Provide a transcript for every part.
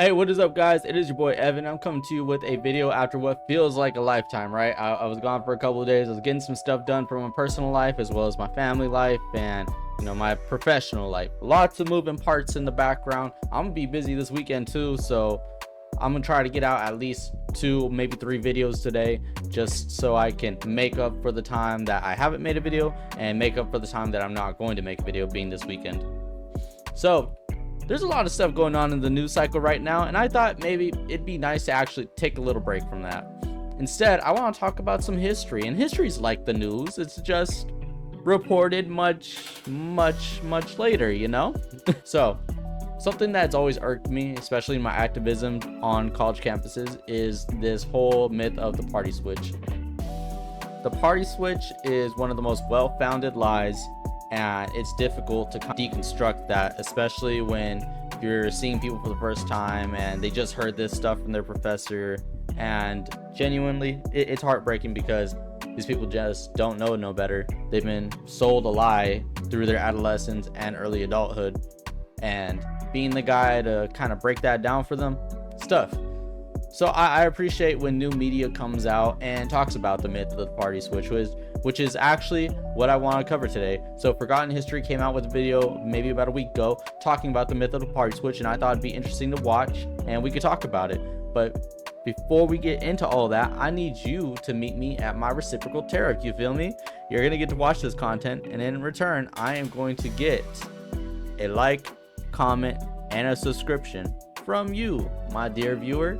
Hey, what is up, guys? It is your boy Evan. I'm coming to you with a video after what feels like a lifetime, right? I was gone for a couple of days. I was getting some stuff done for my personal life as well as my family life and my professional life. Lots of moving parts in the background. I'm gonna be busy this weekend too, so I'm gonna try to get out at least 2, maybe 3 videos today, just so I can make up for the time that I haven't made a video and make up for the time that I'm not going to make a video, being this weekend. So there's a lot of stuff going on in the news cycle right now, and I thought maybe it'd be nice to actually take a little break from that. Instead, I want to talk about some history, and history's like the news. It's just reported much later, So something that's always irked me, especially in my activism on college campuses, is this whole myth of the party switch. The party switch is one of the most well-founded lies, and it's difficult to deconstruct that, especially when you're seeing people for the first time and they just heard this stuff from their professor. And genuinely, it's heartbreaking because these people just don't know no better. They've been sold a lie through their adolescence and early adulthood, and being the guy to kind of break that down for them, it's tough. So I appreciate when new media comes out and talks about the myth of the party switch, which is actually what I want to cover today. So Forgotten History came out with a video maybe about a week ago talking about the myth of the party switch, and I thought it'd be interesting to watch and we could talk about it. But before we get into all that, I need you to meet me at my reciprocal tariff. You feel me? You're gonna get to watch this content, and in return I am going to get a like, comment, and a subscription from you, my dear viewer.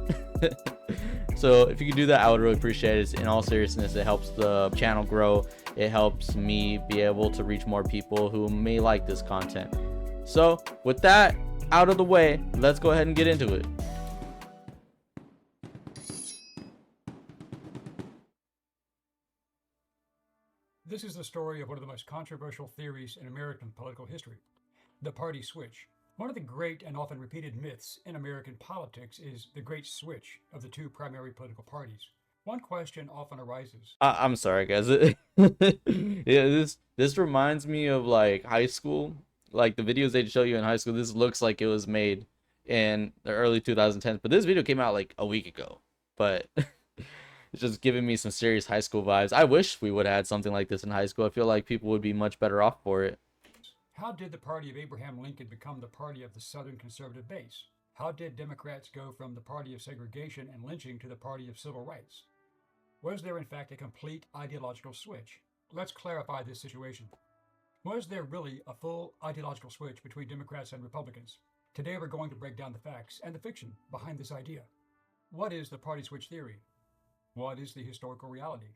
So if you could do that, I would really appreciate it. In all seriousness, it helps the channel grow. It helps me be able to reach more people who may like this content. So with that out of the way, let's go ahead and get into it. This is the story of one of the most controversial theories in American political history, the party switch. One of the great and often repeated myths in American politics is the great switch of the two primary political parties. One question often arises. I'm sorry, guys. Yeah, this reminds me of like high school, like the videos they'd show you in high school. This looks like it was made in the early 2010s, but this video came out like a week ago. But it's just giving me some serious high school vibes. I wish we would have had something like this in high school. I feel like people would be much better off for it. How did the party of Abraham Lincoln become the party of the Southern conservative base? How did Democrats go from the party of segregation and lynching to the party of civil rights? Was there in fact a complete ideological switch? Let's clarify this situation. Was there really a full ideological switch between Democrats and Republicans? Today we're going to break down the facts and the fiction behind this idea. What is the party switch theory? What is the historical reality?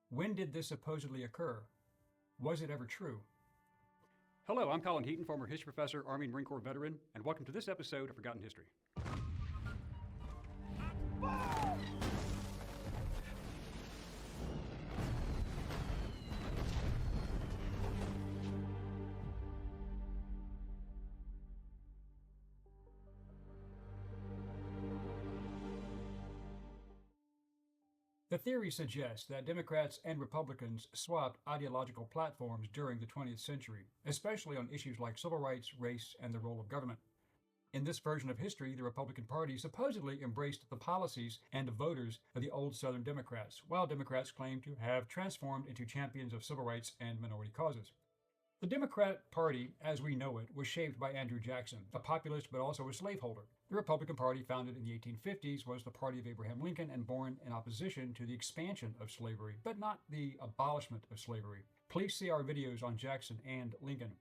When did this supposedly occur? Was it ever true? Hello, I'm Colin Heaton, former history professor, Army and Marine Corps veteran, and welcome to this episode of Forgotten History. The theory suggests that Democrats and Republicans swapped ideological platforms during the 20th century, especially on issues like civil rights, race, and the role of government. In this version of history, the Republican Party supposedly embraced the policies and the voters of the old Southern Democrats, while Democrats claimed to have transformed into champions of civil rights and minority causes. The Democrat Party, as we know it, was shaped by Andrew Jackson, a populist but also a slaveholder. The Republican Party, founded in the 1850s, was the party of Abraham Lincoln and born in opposition to the expansion of slavery, but not the abolishment of slavery. Please see our videos on Jackson and Lincoln.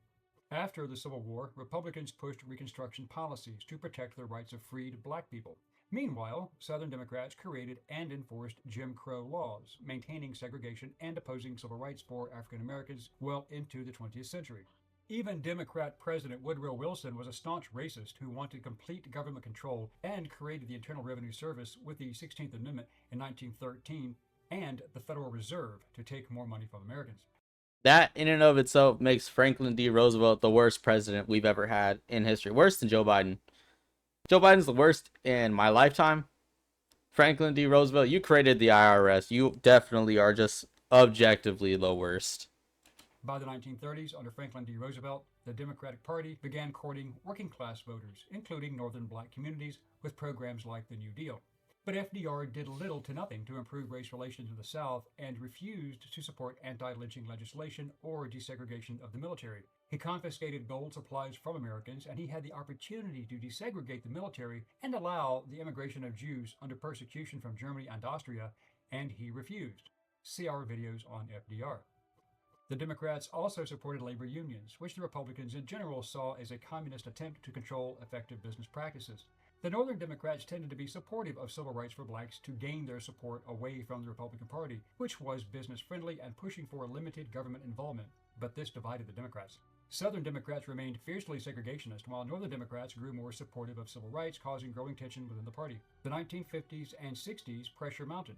After the Civil War, Republicans pushed Reconstruction policies to protect the rights of freed black people. Meanwhile, Southern Democrats created and enforced Jim Crow laws, maintaining segregation and opposing civil rights for African Americans well into the 20th century. Even Democrat President Woodrow Wilson was a staunch racist who wanted complete government control and created the Internal Revenue Service with the 16th Amendment in 1913 and the Federal Reserve to take more money from Americans. That in and of itself makes Franklin D. Roosevelt the worst president we've ever had in history. Worse than Joe Biden. Joe Biden's the worst in my lifetime. Franklin D. Roosevelt, you created the IRS. You definitely are just objectively the worst. By the 1930s, under Franklin D. Roosevelt, the Democratic Party began courting working-class voters, including northern black communities, with programs like the New Deal. But FDR did little to nothing to improve race relations in the South and refused to support anti-lynching legislation or desegregation of the military. He confiscated gold supplies from Americans, and he had the opportunity to desegregate the military and allow the immigration of Jews under persecution from Germany and Austria, and he refused. See our videos on FDR. The Democrats also supported labor unions, which the Republicans in general saw as a communist attempt to control effective business practices. The Northern Democrats tended to be supportive of civil rights for blacks to gain their support away from the Republican Party, which was business-friendly and pushing for limited government involvement, but this divided the Democrats. Southern Democrats remained fiercely segregationist, while Northern Democrats grew more supportive of civil rights, causing growing tension within the party. The 1950s and 60s pressure mounted.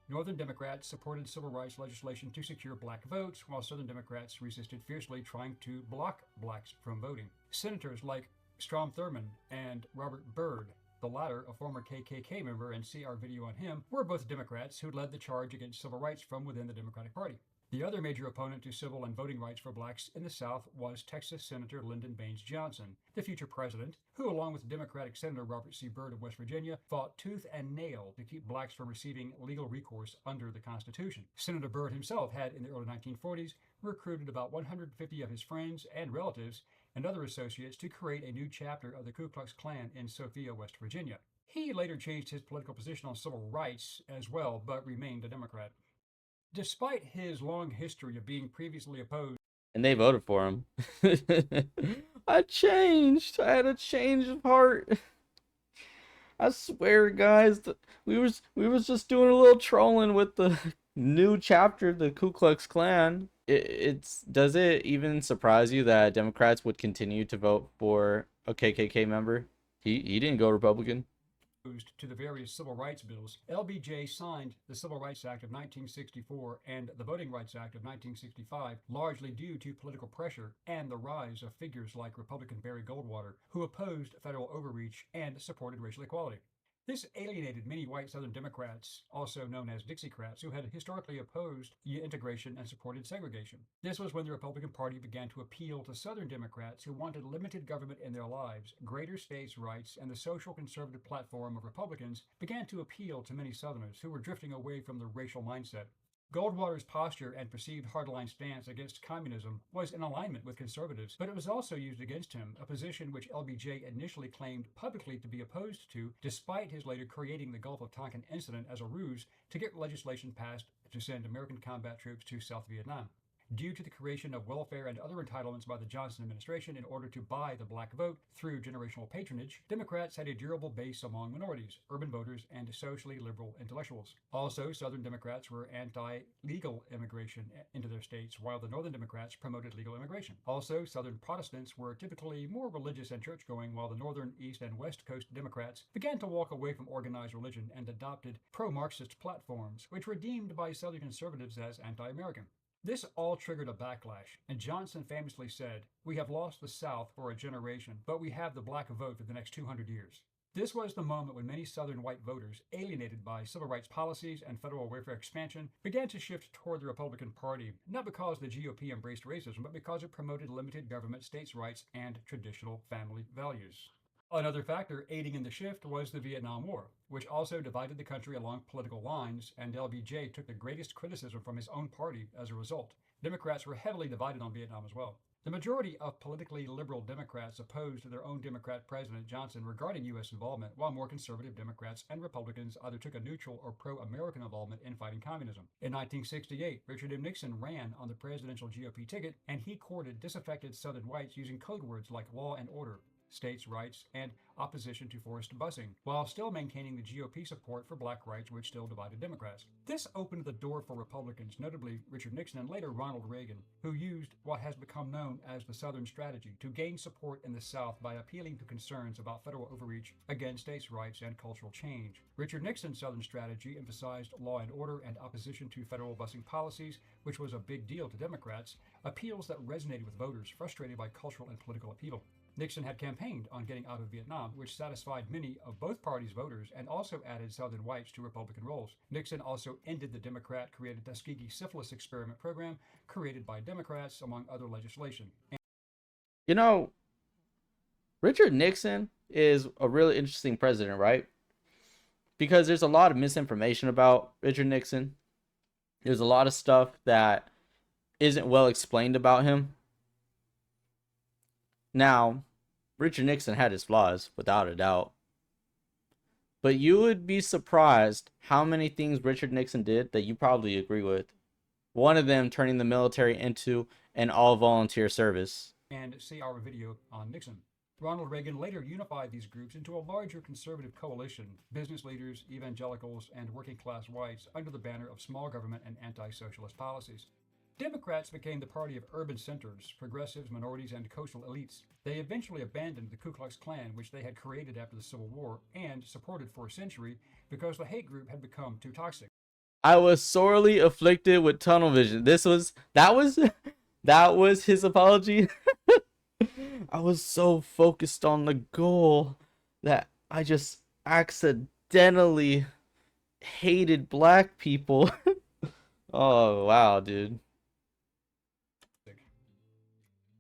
Northern Democrats supported civil rights legislation to secure black votes, while Southern Democrats resisted fiercely, trying to block blacks from voting. Senators like Strom Thurmond and Robert Byrd, the latter a former KKK member, and see our video on him, were both Democrats who led the charge against civil rights from within the Democratic Party. The other major opponent to civil and voting rights for blacks in the South was Texas Senator Lyndon Baines Johnson, the future president, who, along with Democratic Senator Robert C. Byrd of West Virginia, fought tooth and nail to keep blacks from receiving legal recourse under the Constitution. Senator Byrd himself had, in the early 1940s, recruited about 150 of his friends and relatives and other associates to create a new chapter of the Ku Klux Klan in Sophia, West Virginia. He later changed his political position on civil rights as well, but remained a Democrat. Despite his long history of being previously opposed, and they voted for him. I changed. I had a change of heart. I swear, guys, we was just doing a little trolling with the new chapter of the Ku Klux Klan. Does it even surprise you that Democrats would continue to vote for a KKK member? He didn't go Republican. To the various civil rights bills, LBJ signed the Civil Rights Act of 1964 and the Voting Rights Act of 1965, largely due to political pressure and the rise of figures like Republican Barry Goldwater, who opposed federal overreach and supported racial equality. This alienated many white Southern Democrats, also known as Dixiecrats, who had historically opposed integration and supported segregation. This was when the Republican Party began to appeal to Southern Democrats who wanted limited government in their lives, greater states' rights, and the social conservative platform of Republicans began to appeal to many Southerners who were drifting away from the racial mindset. Goldwater's posture and perceived hardline stance against communism was in alignment with conservatives, but it was also used against him, a position which LBJ initially claimed publicly to be opposed to, despite his later creating the Gulf of Tonkin incident as a ruse to get legislation passed to send American combat troops to South Vietnam. Due to the creation of welfare and other entitlements by the Johnson administration in order to buy the black vote through generational patronage, Democrats had a durable base among minorities, urban voters, and socially liberal intellectuals. Also, Southern Democrats were anti-legal immigration into their states, while the Northern Democrats promoted legal immigration. Also, Southern Protestants were typically more religious and church-going, while the Northern, East, and West Coast Democrats began to walk away from organized religion and adopted pro-Marxist platforms, which were deemed by Southern conservatives as anti-American. This all triggered a backlash, and Johnson famously said, "We have lost the South for a generation, but we have the black vote for the next 200 years. This was the moment when many Southern white voters, alienated by civil rights policies and federal welfare expansion, began to shift toward the Republican Party, not because the GOP embraced racism, but because it promoted limited government, states' rights, and traditional family values. Another factor aiding in the shift was the Vietnam War, which also divided the country along political lines, and LBJ took the greatest criticism from his own party as a result. Democrats were heavily divided on Vietnam as well. The majority of politically liberal Democrats opposed their own Democrat President Johnson regarding U.S. involvement, while more conservative Democrats and Republicans either took a neutral or pro-American involvement in fighting communism. In 1968, Richard M. Nixon ran on the presidential GOP ticket, and he courted disaffected Southern whites using code words like law and order, states' rights, and opposition to forced busing, while still maintaining the GOP support for black rights, which still divided Democrats. This opened the door for Republicans, notably Richard Nixon and later Ronald Reagan, who used what has become known as the Southern Strategy to gain support in the South by appealing to concerns about federal overreach, again states' rights, and cultural change. Richard Nixon's Southern Strategy emphasized law and order and opposition to federal busing policies, which was a big deal to Democrats, appeals that resonated with voters frustrated by cultural and political upheaval. Nixon had campaigned on getting out of Vietnam, which satisfied many of both parties' voters and also added Southern whites to Republican roles. Nixon also ended the Democrat-created Tuskegee syphilis experiment program created by Democrats, among other legislation. You know, Richard Nixon is a really interesting president, right? Because there's a lot of misinformation about Richard Nixon. There's a lot of stuff that isn't well explained about him. Now, Richard Nixon had his flaws, without a doubt. But you would be surprised how many things Richard Nixon did that you probably agree with. One of them turning the military into an all volunteer service. And see our video on Nixon. Ronald Reagan later unified these groups into a larger conservative coalition, business leaders, evangelicals, and working class whites under the banner of small government and anti-socialist policies. Democrats became the party of urban centers, progressives, minorities, and coastal elites. They eventually abandoned the Ku Klux Klan, which they had created after the Civil War and supported for a century because the hate group had become too toxic. I was sorely afflicted with tunnel vision. That was his apology. I was so focused on the goal that I just accidentally hated black people. Oh, wow, dude.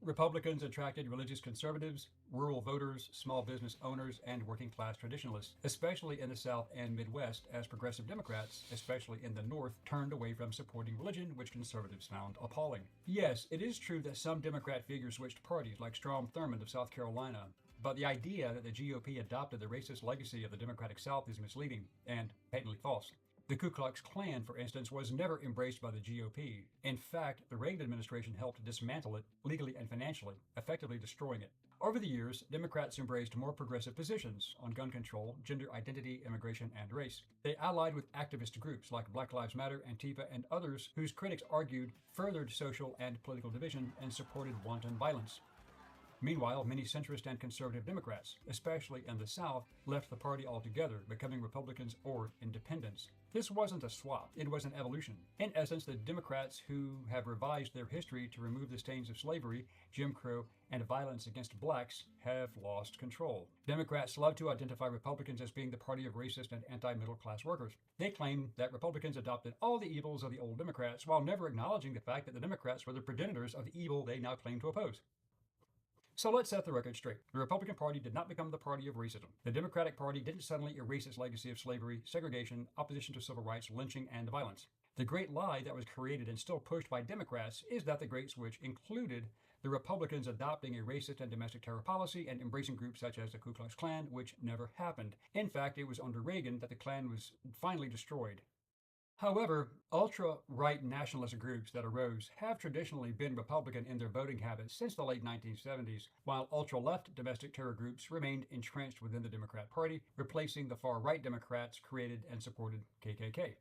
Republicans attracted religious conservatives, rural voters, small business owners, and working class traditionalists, especially in the South and Midwest, as progressive Democrats, especially in the North, turned away from supporting religion, which conservatives found appalling. Yes, it is true that some Democrat figures switched parties, like Strom Thurmond of South Carolina, but the idea that the GOP adopted the racist legacy of the Democratic South is misleading and patently false. The Ku Klux Klan, for instance, was never embraced by the GOP. In fact, the Reagan administration helped dismantle it legally and financially, effectively destroying it. Over the years, Democrats embraced more progressive positions on gun control, gender identity, immigration, and race. They allied with activist groups like Black Lives Matter, Antifa, and others whose critics argued furthered social and political division and supported wanton violence. Meanwhile, many centrist and conservative Democrats, especially in the South, left the party altogether, becoming Republicans or independents. This wasn't a swap, it was an evolution. In essence, the Democrats who have revised their history to remove the stains of slavery, Jim Crow, and violence against blacks have lost control. Democrats love to identify Republicans as being the party of racist and anti-middle class workers. They claim that Republicans adopted all the evils of the old Democrats while never acknowledging the fact that the Democrats were the progenitors of the evil they now claim to oppose. So let's set the record straight. The Republican Party did not become the party of racism. The Democratic Party didn't suddenly erase its legacy of slavery, segregation, opposition to civil rights, lynching, and violence. The great lie that was created and still pushed by Democrats is that the Great Switch included the Republicans adopting a racist and domestic terror policy and embracing groups such as the Ku Klux Klan, which never happened. In fact, it was under Reagan that the Klan was finally destroyed. However, ultra-right nationalist groups that arose have traditionally been Republican in their voting habits since the late 1970s, while ultra-left domestic terror groups remained entrenched within the Democrat Party, replacing the far-right Democrats created and supported KKK.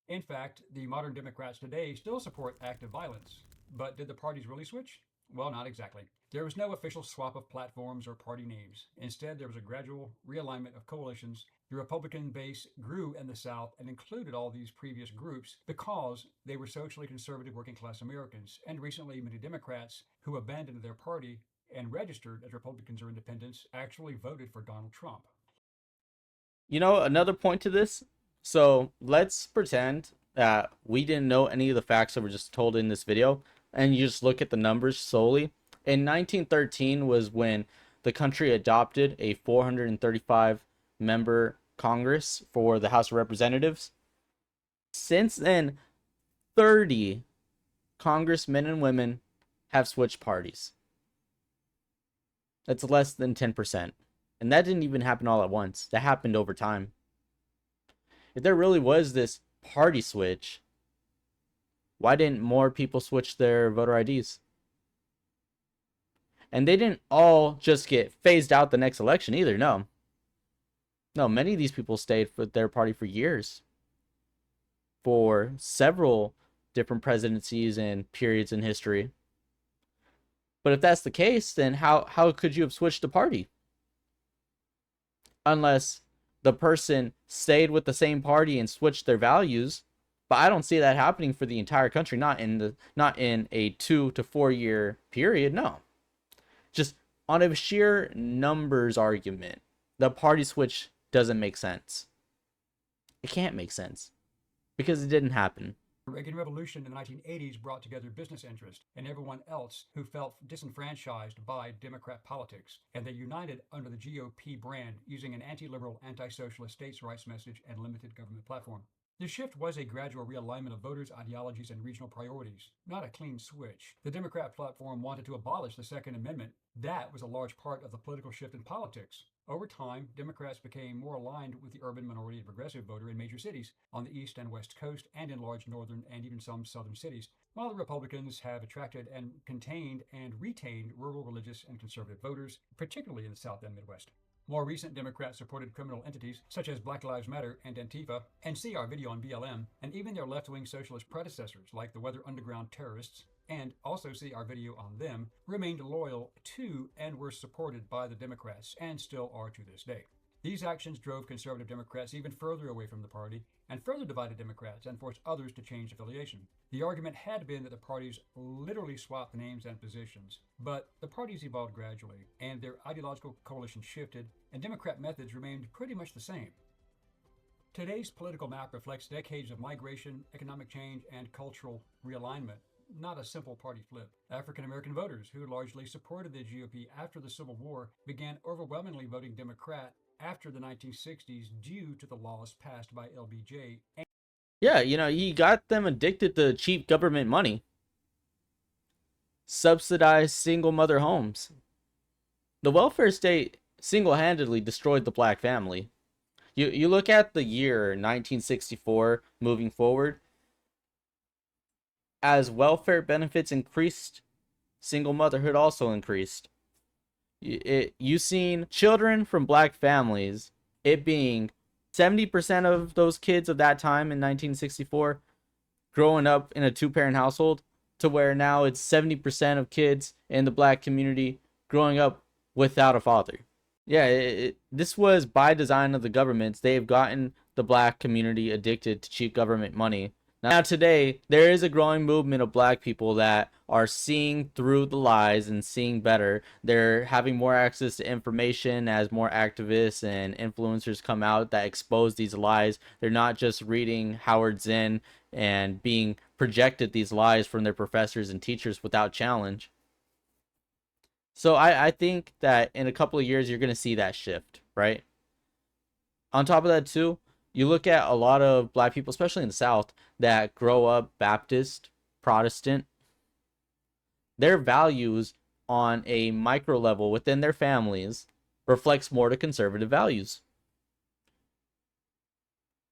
In fact, the modern Democrats today still support active violence. But did the parties really switch? Well, not exactly. There was no official swap of platforms or party names. Instead, there was a gradual realignment of coalitions. The Republican base grew in the South and included all these previous groups because they were socially conservative working class Americans. And recently, many Democrats who abandoned their party and registered as Republicans or independents actually voted for Donald Trump. You know, another point to this. So let's pretend that we didn't know any of the facts that were just told in this video, and you just look at the numbers solely. In 1913 was when the country adopted a 435 member Congress for the House of Representatives. Since then, 30 congressmen and women have switched parties. That's less than 10%. And that didn't even happen all at once. That happened over time. If there really was this party switch, why didn't more people switch their voter IDs? And they didn't all just get phased out the next election either, no. No, many of these people stayed with their party for years. For several different presidencies and periods in history. But if that's the case, then how could you have switched the party? Unless the person stayed with the same party and switched their values. But I don't see that happening for the entire country, not in a 2 to 4 year period, no. Just on a sheer numbers argument, the party switch doesn't make sense. It can't make sense because it didn't happen. The Reagan Revolution in the 1980s brought together business interests and everyone else who felt disenfranchised by Democrat politics, and they united under the GOP brand using an anti-liberal, anti-socialist states' rights message and limited government platform. The shift was a gradual realignment of voters' ideologies and regional priorities, not a clean switch. The Democrat platform wanted to abolish the Second Amendment. That was a large part of the political shift in politics. Over time, Democrats became more aligned with the urban minority and progressive voter in major cities on the East and West Coast and in large northern and even some southern cities, while the Republicans have attracted and contained and retained rural, religious, and conservative voters, particularly in the South and Midwest. More recent Democrat-supported criminal entities such as Black Lives Matter and Antifa, and see our video on BLM, and even their left-wing socialist predecessors like the Weather Underground terrorists, and also see our video on them, remained loyal to and were supported by the Democrats and still are to this day. These actions drove conservative Democrats even further away from the party and further divided Democrats and forced others to change affiliation. The argument had been that the parties literally swapped names and positions, but the parties evolved gradually and their ideological coalition shifted and Democrat methods remained pretty much the same. Today's political map reflects decades of migration, economic change, and cultural realignment, not a simple party flip. African American voters, who largely supported the GOP after the Civil War, began overwhelmingly voting Democrat after the 1960s due to the laws passed by LBJ. Yeah, he got them addicted to cheap government money. Subsidized single mother homes. The welfare state single-handedly destroyed the black family. You look at the year 1964 moving forward, as welfare benefits increased, single motherhood also increased. You seen children from black families, it being 70% of those kids of that time in 1964 growing up in a two-parent household, to where now it's 70% of kids in the black community growing up without a father. Yeah, this was by design of the governments. They've gotten the black community addicted to cheap government money. Now today, there is a growing movement of black people that are seeing through the lies and seeing better. They're having more access to information as more activists and influencers come out that expose these lies. They're not just reading Howard Zinn and being projected these lies from their professors and teachers without challenge. So I think that in a couple of years, you're going to see that shift, right? On top of that, too, you look at a lot of black people, especially in the South, that grow up Baptist, Protestant. Their values on a micro level within their families reflects more to conservative values.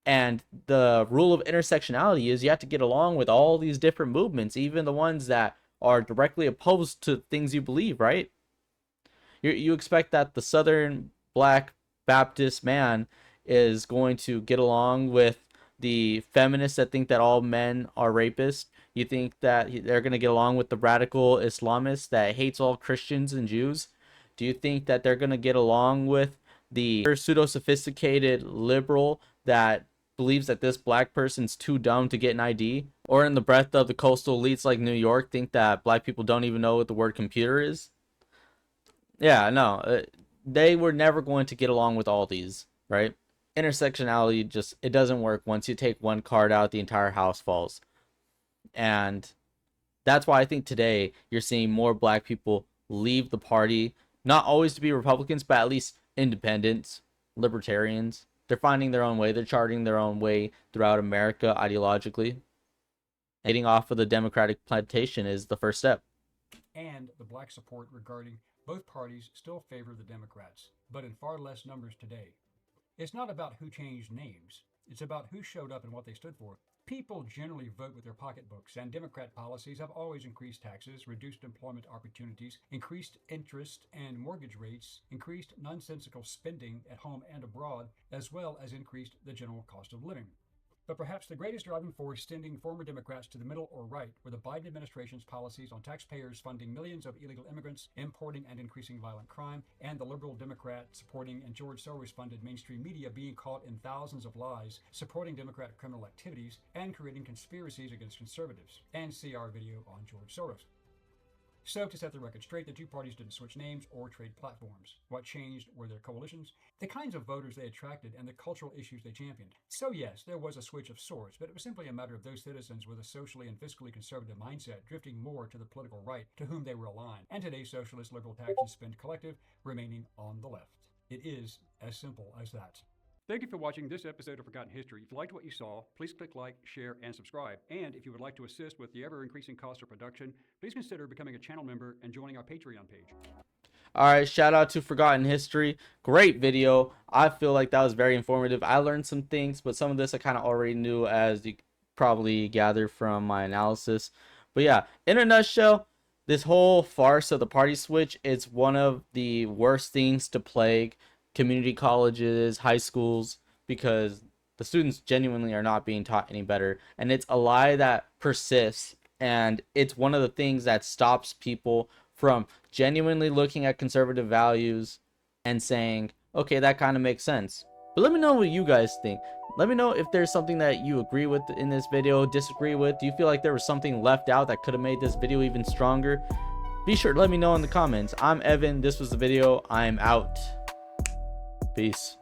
And the rule of intersectionality is you have to get along with all these different movements, even the ones that are directly opposed to things you believe, right? You expect that the Southern black Baptist man is going to get along with the feminists that think that all men are rapists. You think that they're going to get along with the radical Islamist that hates all Christians and Jews? Do you think that they're going to get along with the pseudo-sophisticated liberal that believes that this black person's too dumb to get an ID? Or in the breath of the coastal elites like New York, think that black people don't even know what the word computer is? Yeah, no, they were never going to get along with all these, right? Intersectionality just, it doesn't work. Once you take one card out, the entire house falls. And that's why I think today you're seeing more black people leave the party, not always to be Republicans, but at least independents, libertarians. They're finding their own way. They're charting their own way throughout America ideologically. Getting off of the Democratic plantation is the first step. And the black support regarding both parties still favor the Democrats, but in far less numbers today. It's not about who changed names. It's about who showed up and what they stood for. People generally vote with their pocketbooks, and Democrat policies have always increased taxes, reduced employment opportunities, increased interest and mortgage rates, increased nonsensical spending at home and abroad, as well as increased the general cost of living. But perhaps the greatest driving force sending former Democrats to the middle or right were the Biden administration's policies on taxpayers funding millions of illegal immigrants, importing and increasing violent crime, and the liberal Democrat supporting and George Soros-funded mainstream media being caught in thousands of lies, supporting Democratic criminal activities, and creating conspiracies against conservatives. And see our video on George Soros. So, to set the record straight, the two parties didn't switch names or trade platforms. What changed were their coalitions, the kinds of voters they attracted, and the cultural issues they championed. So yes, there was a switch of sorts, but it was simply a matter of those citizens with a socially and fiscally conservative mindset drifting more to the political right to whom they were aligned, and today's socialist, liberal, tax and spend collective remaining on the left. It is as simple as that. Thank you for watching this episode of Forgotten History. If you liked what you saw, please click like, share, and subscribe. And if you would like to assist with the ever-increasing cost of production, please consider becoming a channel member and joining our Patreon page. All right, shout out to Forgotten History. Great video. I feel like that was very informative. I learned some things, but some of this I kind of already knew, as you probably gather from my analysis. But yeah, in a nutshell, this whole farce of the party switch is one of the worst things to plague community colleges, high schools, because the students genuinely are not being taught any better, and it's a lie that persists, and it's one of the things that stops people from genuinely looking at conservative values and saying, okay, that kind of makes sense. But let me know what you guys think. Let me know if there's something that you agree with in this video, disagree with. Do you feel like there was something left out that could have made this video even stronger? Be sure to let me know in the comments. I'm Evan. This was the video. I'm out. Peace.